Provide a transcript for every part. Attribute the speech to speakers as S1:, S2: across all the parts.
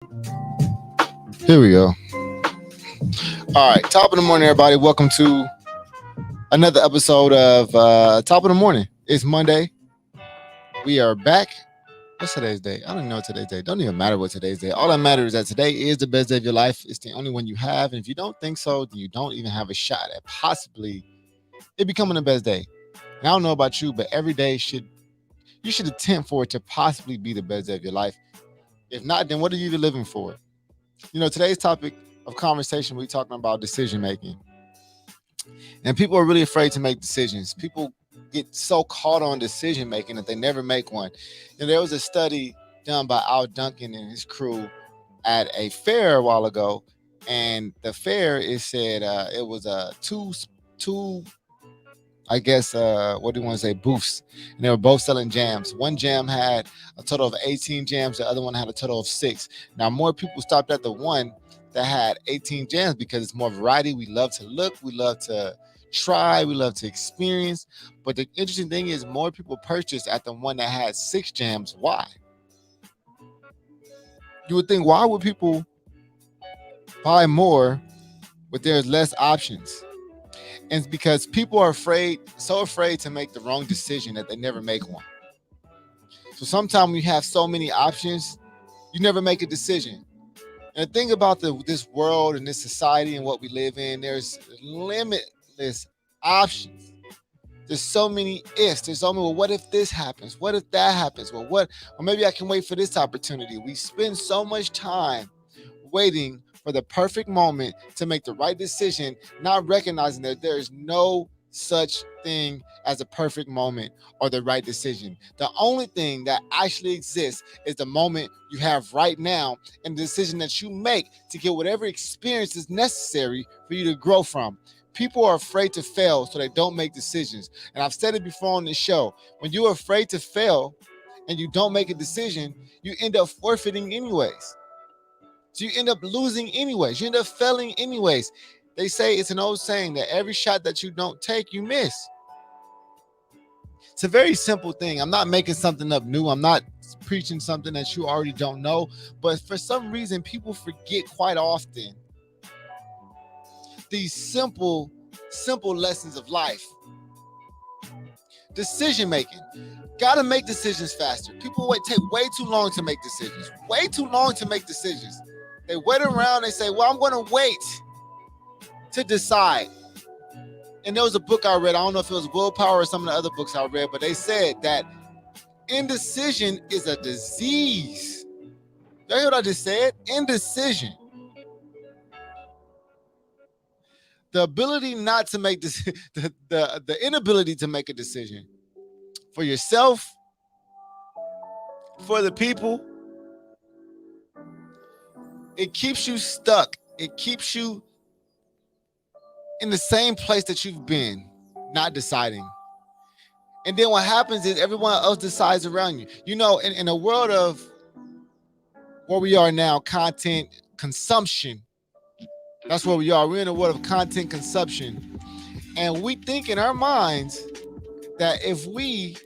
S1: Here we go. All right, top of the morning, everybody. Welcome to another episode of Top of the Morning. It's Monday. We are back. What's today's day? I don't even know today's day. Don't even matter what today's day. All that matters is that today is the best day of your life. It's the only one you have. And if you don't think so, then you don't even have a shot at possibly it becoming the best day. And I don't know about you, but every day you should attempt for it to possibly be the best day of your life. If not, then what are you even living for? Today's topic of conversation, we're talking about decision making. And people are really afraid to make decisions. People get so caught on decision making that they never make one. There was a study done by Al Duncan and his crew at a fair a while ago, and the fair it said it was two I guess what do you want to say booths, and they were both selling jams. One jam had a total of 18 jams, the other one had a total of 6. Now more people stopped at the one that had 18 jams because it's more variety. We love to look, we love to try, we love to experience. But the interesting thing is more people purchased at the one that had 6 jams. Why? You would think, why would people buy more but there's less options? And it's because people are so afraid to make the wrong decision that they never make one. So sometimes we have so many options, you never make a decision. And the thing about this world and this society and what we live in, there's limitless options. There's so many ifs. There's so many, well, what if this happens? What if that happens? Or maybe I can wait for this opportunity. We spend so much time waiting for the perfect moment to make the right decision, not recognizing that there is no such thing as a perfect moment or the right decision. The only thing that actually exists is the moment you have right now and the decision that you make to get whatever experience is necessary for you to grow from. People are afraid to fail, so they don't make decisions. And I've said it before on this show, when you're afraid to fail and you don't make a decision, you end up forfeiting anyways. So you end up losing anyways. You end up failing anyways. They say, it's an old saying, that every shot that you don't take, you miss. It's a very simple thing. I'm not making something up new. I'm not preaching something that you already don't know. But for some reason, people forget quite often these simple lessons of life. Decision making. Gotta make decisions faster. People take way too long to make decisions. Way too long to make decisions. They wait around, they say, well, I'm going to wait to decide. And there was a book I read, I don't know if it was Willpower or some of the other books I read, but they said that indecision is a disease. You hear what I just said? Indecision. The ability not to make this, the inability to make a decision for yourself, for the people, it keeps you stuck. It keeps you in the same place that you've been, not deciding. And then what happens is everyone else decides around you. In a world of where we are now, content consumption, that's where we are. We're in a world of content consumption. And we think in our minds that if we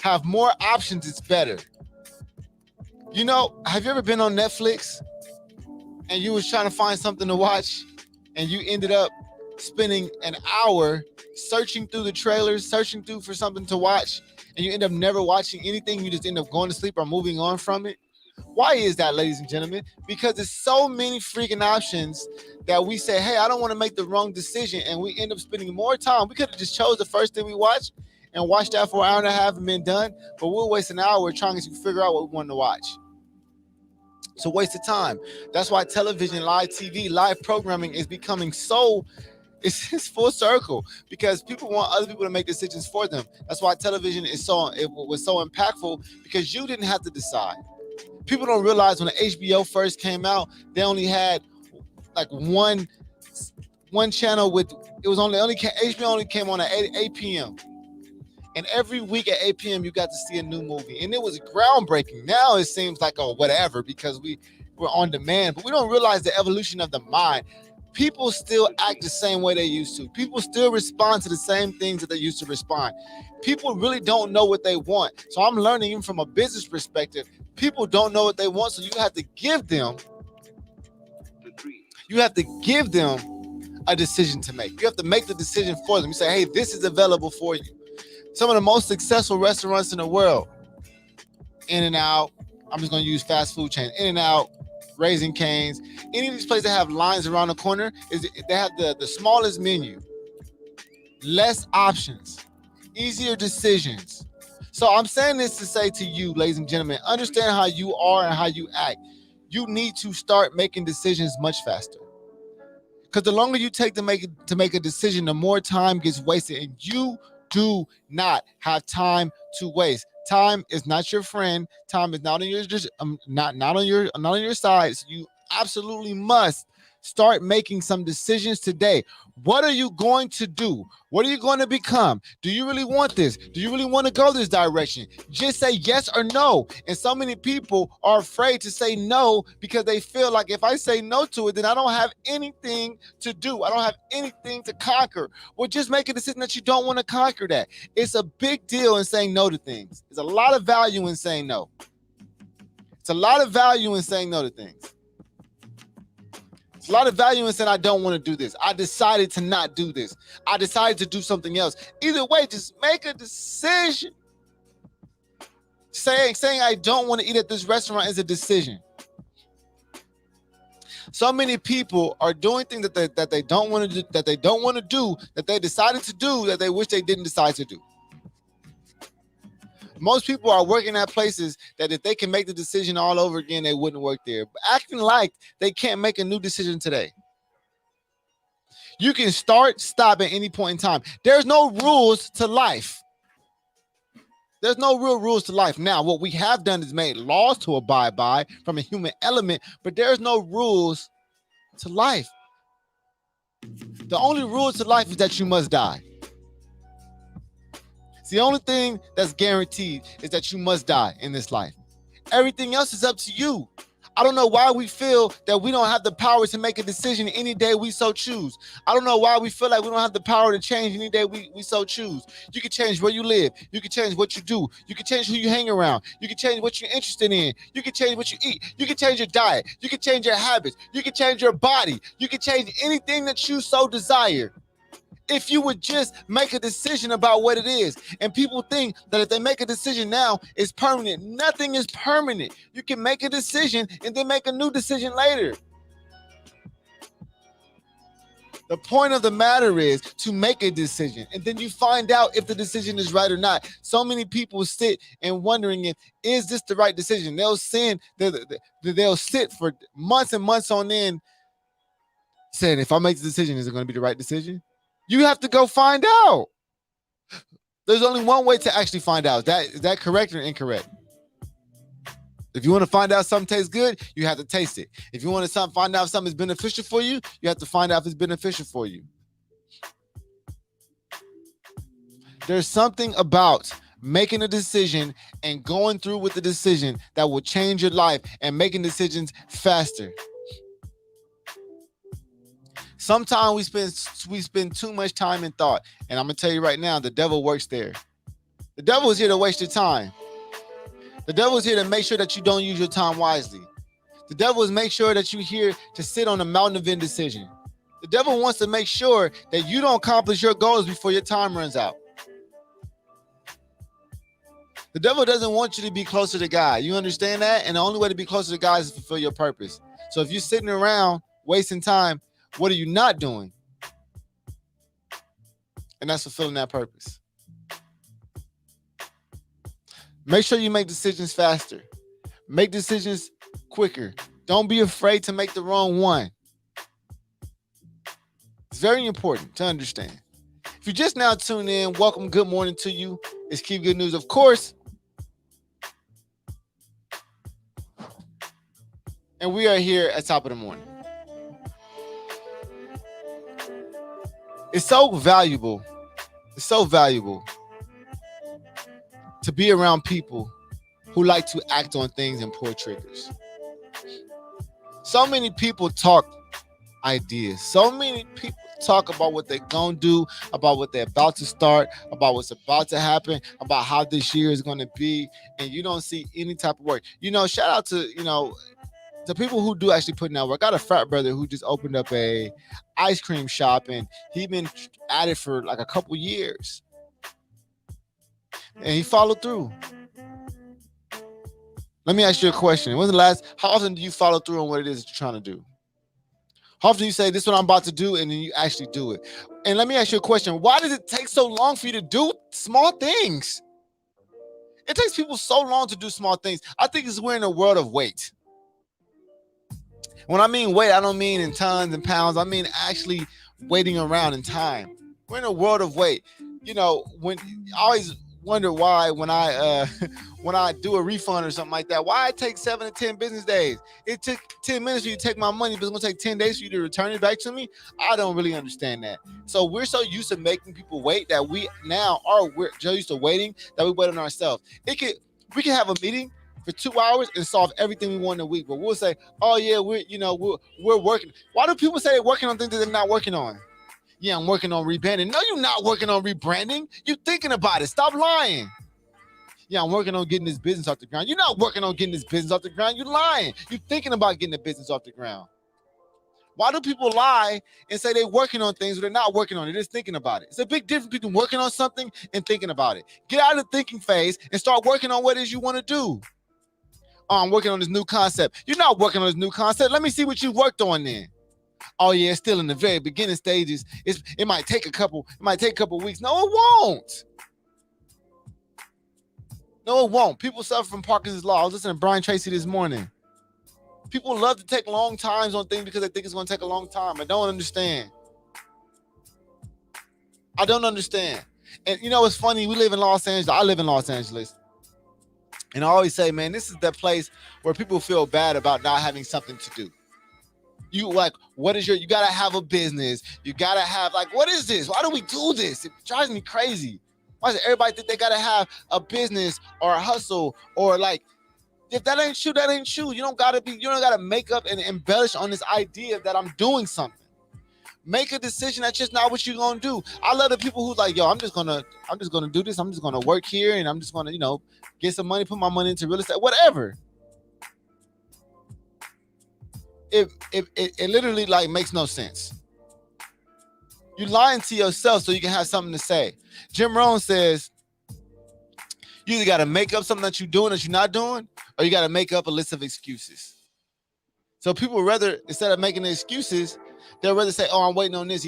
S1: have more options, it's better. Have you ever been on Netflix and you was trying to find something to watch and you ended up spending an hour searching through the trailers, searching through for something to watch, and you end up never watching anything? You just end up going to sleep or moving on from it. Why is that, ladies and gentlemen? Because there's so many freaking options that we say, hey, I don't want to make the wrong decision, and we end up spending more time. We could have just chose the first thing we watched and watched that for an hour and a half and been done, but we'll waste an hour trying to figure out what we want to watch. It's a waste of time. That's why television, live TV, live programming is becoming it's full circle, because people want other people to make decisions for them. That's why television was so impactful, because you didn't have to decide. People don't realize when the HBO first came out, they only had like one channel HBO only came on at 8 p.m. And every week at 8 p.m. you got to see a new movie, and it was groundbreaking. Now it seems like whatever, because we're on demand, but we don't realize the evolution of the mind. People still act the same way they used to. People still respond to the same things that they used to respond. People really don't know what they want. So I'm learning even from a business perspective, people don't know what they want. So you have to give them a decision to make. You have to make the decision for them. You say, hey, this is available for you. Some of the most successful restaurants in the world, In-N-Out, I'm just going to use fast food chains, In-N-Out, Raising Cane's, any of these places that have lines around the corner, they have the smallest menu, less options, easier decisions. So I'm saying this to say to you, ladies and gentlemen, understand how you are and how you act. You need to start making decisions much faster. Because the longer you take to make a decision, the more time gets wasted, and you do not have time to waste. Time is not your friend. Time is not on your not on your side. So you absolutely must start making some decisions today. What are you going to do? What are you going to become? Do you really want this? Do you really want to go this direction? Just say yes or no. And so many people are afraid to say no because they feel like if I say no to it, then I don't have anything to do. I don't have anything to conquer. Well, just make a decision that you don't want to conquer that. It's a big deal in saying no to things. There's a lot of value in saying no. It's a lot of value in saying no to things. There's a lot of value in saying, I don't want to do this. I decided to not do this. I decided to do something else. Either way, just make a decision. Saying I don't want to eat at this restaurant is a decision. So many people are doing things that they don't want to do, that they decided to do, that they wish they didn't decide to do. Most people are working at places that if they can make the decision all over again, they wouldn't work there. But acting like they can't make a new decision today. You can start, stop at any point in time. There's no rules to life. There's no real rules to life. Now, what we have done is made laws to abide by from a human element, but there's no rules to life. The only rule to life is that you must die. The only thing that's guaranteed is that you must die in this life. Everything else is up to you. I don't know why we feel that we don't have the power to make a decision any day we so choose. I don't know why we feel like we don't have the power to change any day we so choose. You can change where you live. You can change what you do. You can change who you hang around. You can change what you're interested in. You can change what you eat. You can change your diet. You can change your habits. You can change your body. You can change anything that you so desire. If you would just make a decision about what it is. And people think that if they make a decision now, it's permanent. Nothing is permanent. You can make a decision and then make a new decision later. The point of the matter is to make a decision, and then you find out if the decision is right or not. So many people sit and wondering is this the right decision? They'll sit for months and months on end saying, if I make the decision, is it going to be the right decision? You have to go find out. There's only one way to actually find out. Is that correct or incorrect? If you want to find out if something tastes good, you have to taste it. If you want to find out if something is beneficial for you, you have to find out if it's beneficial for you. There's something about making a decision and going through with the decision that will change your life and making decisions faster. Sometimes we spend too much time in thought. And I'm going to tell you right now, the devil works there. The devil is here to waste your time. The devil is here to make sure that you don't use your time wisely. The devil is make sure that you're here to sit on the mountain of indecision. The devil wants to make sure that you don't accomplish your goals before your time runs out. The devil doesn't want you to be closer to God. You understand that? And the only way to be closer to God is to fulfill your purpose. So if you're sitting around wasting time, what are you not doing? And that's fulfilling that purpose. Make sure you make decisions faster. Make decisions quicker. Don't be afraid to make the wrong one. It's very important to understand. If you just now tuned in, welcome, good morning to you. It's Keep Good News, of course. And we are here at top of the morning. It's so valuable. It's so valuable to be around people who like to act on things and pull triggers. So many people talk ideas. So many people talk about what they're gonna do, about what they're about to start, about what's about to happen, about how this year is gonna be, and you don't see any type of work. Shout out to the people who do actually put in that work. I got a frat brother who just opened up a ice cream shop, and he been at it for like a couple years, and he followed through. Let me ask you a question. When's the last? How often do you follow through on what it is that you're trying to do? How often do you say this is what I'm about to do, and then you actually do it? And let me ask you a question. Why does it take so long for you to do small things? It takes people so long to do small things. I think it's we're in a world of wait. When I mean wait, I don't mean in tons and pounds. I mean actually waiting around in time. We're in a world of wait. When I always wonder why when I when I do a refund or something like that, why it takes 7 to 10 business days. It took 10 minutes for you to take my money, but it's gonna take 10 days for you to return it back to me. I don't really understand that. So we're so used to making people wait that we're so used to waiting that we wait on ourselves. We can have a meeting for 2 hours and solve everything we want in a week, but we'll say, oh yeah, we're working. Why do people say they're working on things that they're not working on? Yeah, I'm working on rebranding. No, you're not working on rebranding. You're thinking about it. Stop lying. Yeah, I'm working on getting this business off the ground. You're not working on getting this business off the ground. You're lying. You're thinking about getting the business off the ground. Why do people lie and say they're working on things when they're not working on it? They're just thinking about it. It's a big difference between working on something and thinking about it. Get out of the thinking phase and start working on what it is you want to do. Oh, I'm working on this new concept. You're not working on this new concept. Let me see what you worked on then. Oh yeah, it's still in the very beginning stages. It might take a couple weeks. No, it won't. No, it won't. People suffer from Parkinson's law. I was listening to Brian Tracy this morning. People love to take long times on things because they think it's going to take a long time. I don't understand. And it's funny. We live in Los Angeles. I live in Los Angeles. And I always say, man, this is the place where people feel bad about not having something to do. You gotta have a business. You gotta have what is this? Why do we do this? It drives me crazy. Why does everybody think they gotta have a business or a hustle or if that ain't true, that ain't true. You don't gotta make up and embellish on this idea that I'm doing something. Make a decision that's just not what you're gonna do. I love the people who's like, yo, I'm just gonna do this. I'm just gonna work here and I'm just gonna, get some money, put my money into real estate, whatever. It literally makes no sense. You're lying to yourself so you can have something to say. Jim Rohn says you either got to make up something that you're doing that you're not doing, or you got to make up a list of excuses. So people rather, instead of making the excuses, they'll rather say, oh, I'm waiting on this.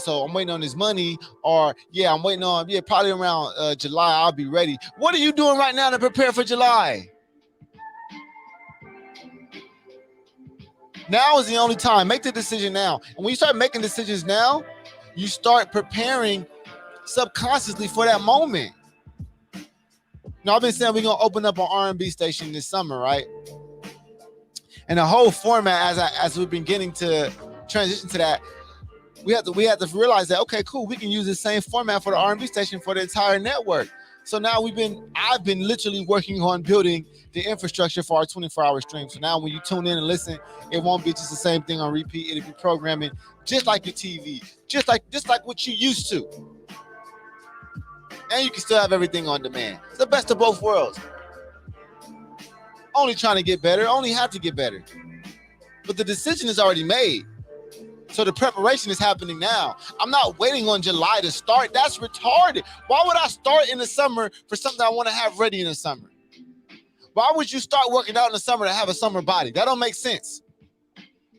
S1: So I'm waiting on this money, or I'm waiting on, probably around July, I'll be ready. What are you doing right now to prepare for July? Now is the only time. Make the decision now. And when you start making decisions now, you start preparing subconsciously for that moment. Now, I've been saying we're going to open up an R&B station this summer, right? And the whole format, as we've been getting to transition to that, we have to realize that, okay, cool, we can use the same format for the R&B station for the entire network. So now I've been literally working on building the infrastructure for our 24-hour stream. So now when you tune in and listen, it won't be just the same thing on repeat. It'll be programming just like your TV, just like what you used to. And you can still have everything on demand. It's the best of both worlds. Only trying to get better, only have to get better. But the decision is already made. So the preparation is happening now. I'm not waiting on July to start. That's retarded. Why would I start in the summer for something I want to have ready in the summer? Why would you start working out in the summer to have a summer body? That don't make sense.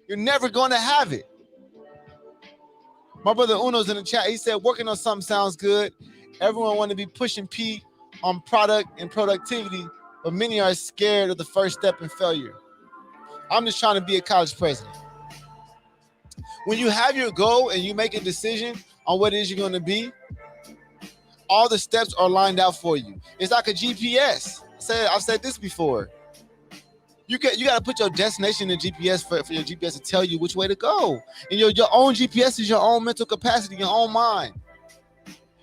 S1: You're never going to have it. My brother Uno's in the chat. He said, working on something sounds good. Everyone want to be pushing P on product and productivity, but many are scared of the first step and failure. I'm just trying to be a college president. When you have your goal and you make a decision on what it is you're going to be, all the steps are lined out for you. It's like a GPS. I've said this before. You got to put your destination in GPS for your GPS to tell you which way to go. And your own GPS is your own mental capacity, your own mind.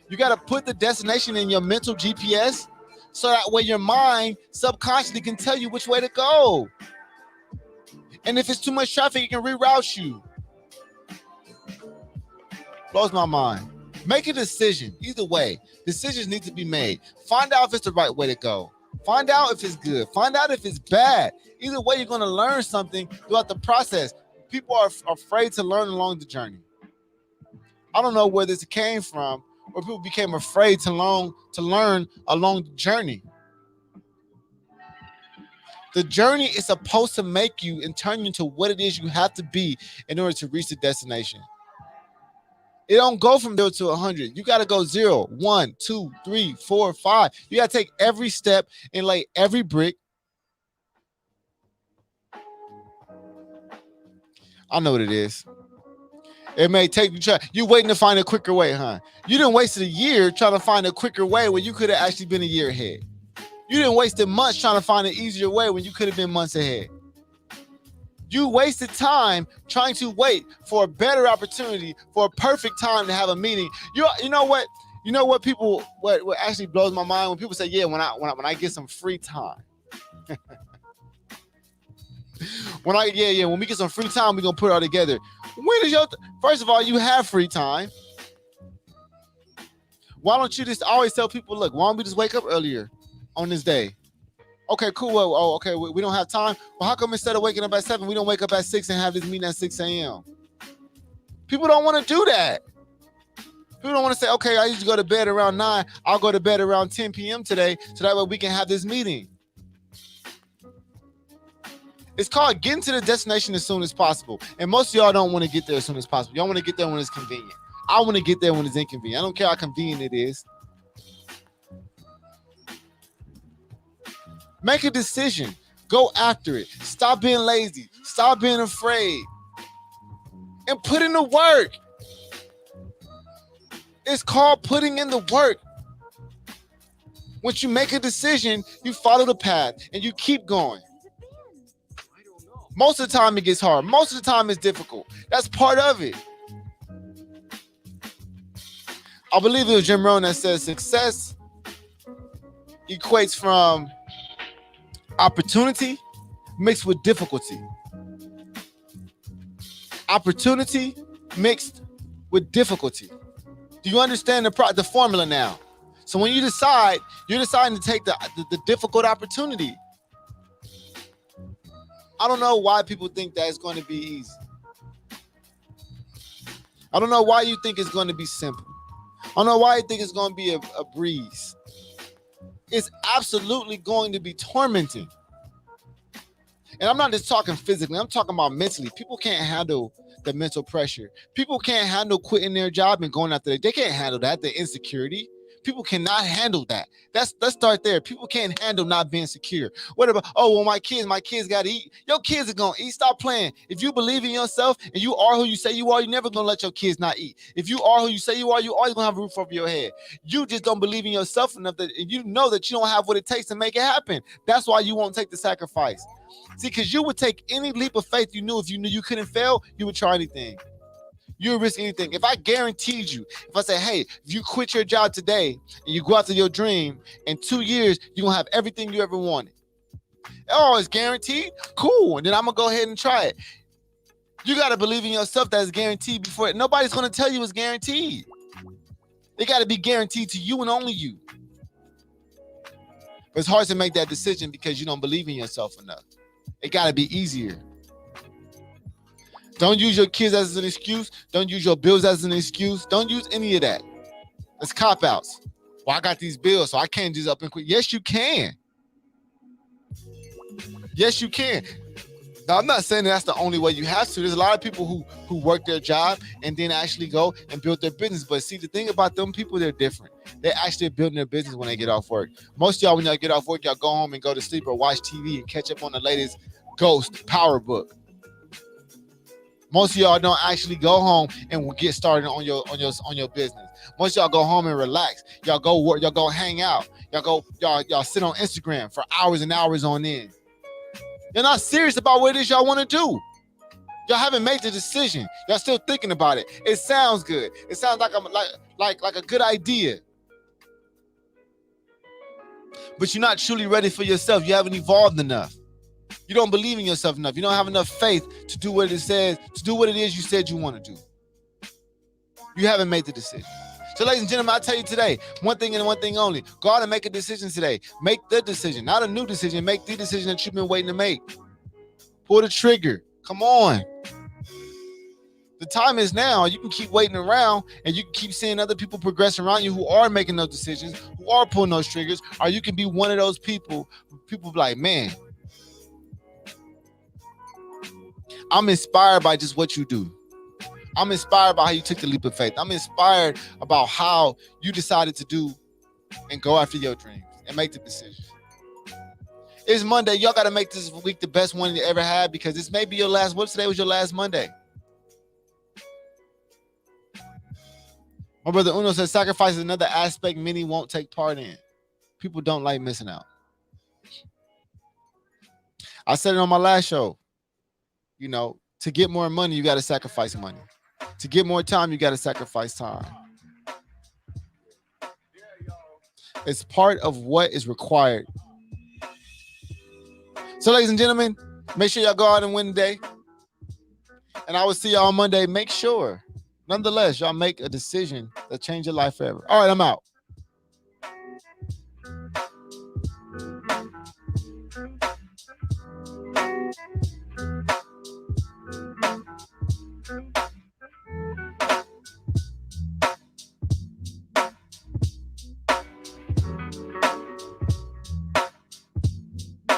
S1: You got to put the destination in your mental GPS so that way your mind subconsciously can tell you which way to go. And if it's too much traffic, it can reroute you. Blows my mind. Make a decision. Either way, decisions need to be made. Find out if it's the right way to go. Find out if it's good. Find out if it's bad. Either way, you're going to learn something throughout the process. People are afraid to learn along the journey. I don't know where this came from, where people became afraid to learn along the journey. The journey is supposed to make you and turn you into what it is you have to be in order to reach the destination. It don't go from 0 to 100. You got to go 0, 1, 2, 3, 4, 5. You got to take every step and lay every brick. I know what it is. It may take you waiting to find a quicker way, huh? You didn't waste a year trying to find a quicker way when you could have actually been a year ahead. You didn't waste months trying to find an easier way when you could have been months ahead. You wasted time trying to wait for a better opportunity, for a perfect time to have a meeting. You know what? You know what people what actually blows my mind when people say, "Yeah, when I get some free time." when we get some free time, we're gonna put it all together. When is first of all, you have free time. Why don't you just always tell people, look, why don't we just wake up earlier on this day? Okay, cool. Well, okay, we don't have time. Well, how come instead of waking up at 7, we don't wake up at 6 and have this meeting at 6 a.m.? People don't want to do that. People don't want to say, okay, I used to go to bed around 9. I'll go to bed around 10 p.m. today so that way we can have this meeting. It's called getting to the destination as soon as possible. And most of y'all don't want to get there as soon as possible. Y'all want to get there when it's convenient. I want to get there when it's inconvenient. I don't care how convenient it is. Make a decision. Go after it. Stop being lazy. Stop being afraid. And put in the work. It's called putting in the work. Once you make a decision, you follow the path and you keep going. Most of the time it gets hard. Most of the time it's difficult. That's part of it. I believe it was Jim Rohn that says success equates from opportunity mixed with difficulty. Opportunity mixed with difficulty. Do you understand the formula now? So when you decide, you're deciding to take the difficult opportunity. I don't know why people think that it's going to be easy. I don't know why you think it's going to be simple. I don't know why you think it's going to be a breeze. It's absolutely going to be tormenting. And I'm not just talking physically. I'm talking about mentally. People can't handle the mental pressure. People can't handle quitting their job and going after it. They can't handle that, the insecurity. People cannot handle that. Let's start there. People can't handle not being secure. What about, oh, well, my kids got to eat. Your kids are going to eat. Stop playing. If you believe in yourself and you are who you say you are, you're never going to let your kids not eat. If you are who you say you are, you're always going to have a roof over your head. You just don't believe in yourself enough that you know that you don't have what it takes to make it happen. That's why you won't take the sacrifice. See, because you would take any leap of faith you knew. If you knew you couldn't fail, you would try anything. You would risk anything. If I guaranteed you, if I say, hey, if you quit your job today and you go after your dream, in 2 years, you're going to have everything you ever wanted. Oh, it's guaranteed? Cool. And then I'm going to go ahead and try it. You got to believe in yourself that it's guaranteed before it. Nobody's going to tell you it's guaranteed. It got to be guaranteed to you and only you. But it's hard to make that decision because you don't believe in yourself enough. It got to be easier. Don't use your kids as an excuse. Don't use your bills as an excuse. Don't use any of that. It's cop-outs. Well, I got these bills, so I can't just up and quit. Yes, you can. Yes, you can. Now, I'm not saying that's the only way you have to. There's a lot of people who work their job and then actually go and build their business. But see, the thing about them people, they're different. They're actually building their business when they get off work. Most of y'all, when y'all get off work, y'all go home and go to sleep or watch TV and catch up on the latest Ghost Power book. Most of y'all don't actually go home and get started on your business. Most of y'all go home and relax. Y'all go work. Y'all go hang out. Y'all sit on Instagram for hours and hours on end. You're not serious about what it is y'all want to do. Y'all haven't made the decision. Y'all still thinking about it. It sounds good. It sounds like a good idea. But you're not truly ready for yourself. You haven't evolved enough. You don't believe in yourself enough. You don't have enough faith to do what it says, to do what it is you said you want to do. You haven't made the decision. So, ladies and gentlemen, I tell you today, one thing and one thing only. Go out and make a decision today. Make the decision, not a new decision. Make the decision that you've been waiting to make. Pull the trigger. Come on. The time is now. You can keep waiting around and you can keep seeing other people progress around you who are making those decisions, who are pulling those triggers, or you can be one of those people. People be like, man, I'm inspired by just what you do. I'm inspired by how you took the leap of faith. I'm inspired about how you decided to do and go after your dreams and make the decision. It's Monday. Y'all got to make this week the best one you ever had because this may be your last. What today was your last Monday? My brother Uno says sacrifice is another aspect many won't take part in. People don't like missing out. I said it on my last show. You know, to get more money, you got to sacrifice money. To get more time, you got to sacrifice time. It's part of what is required. So, ladies and gentlemen, make sure y'all go out and win today. And I will see y'all on Monday. Make sure, nonetheless, y'all make a decision that change your life forever. All right, I'm out.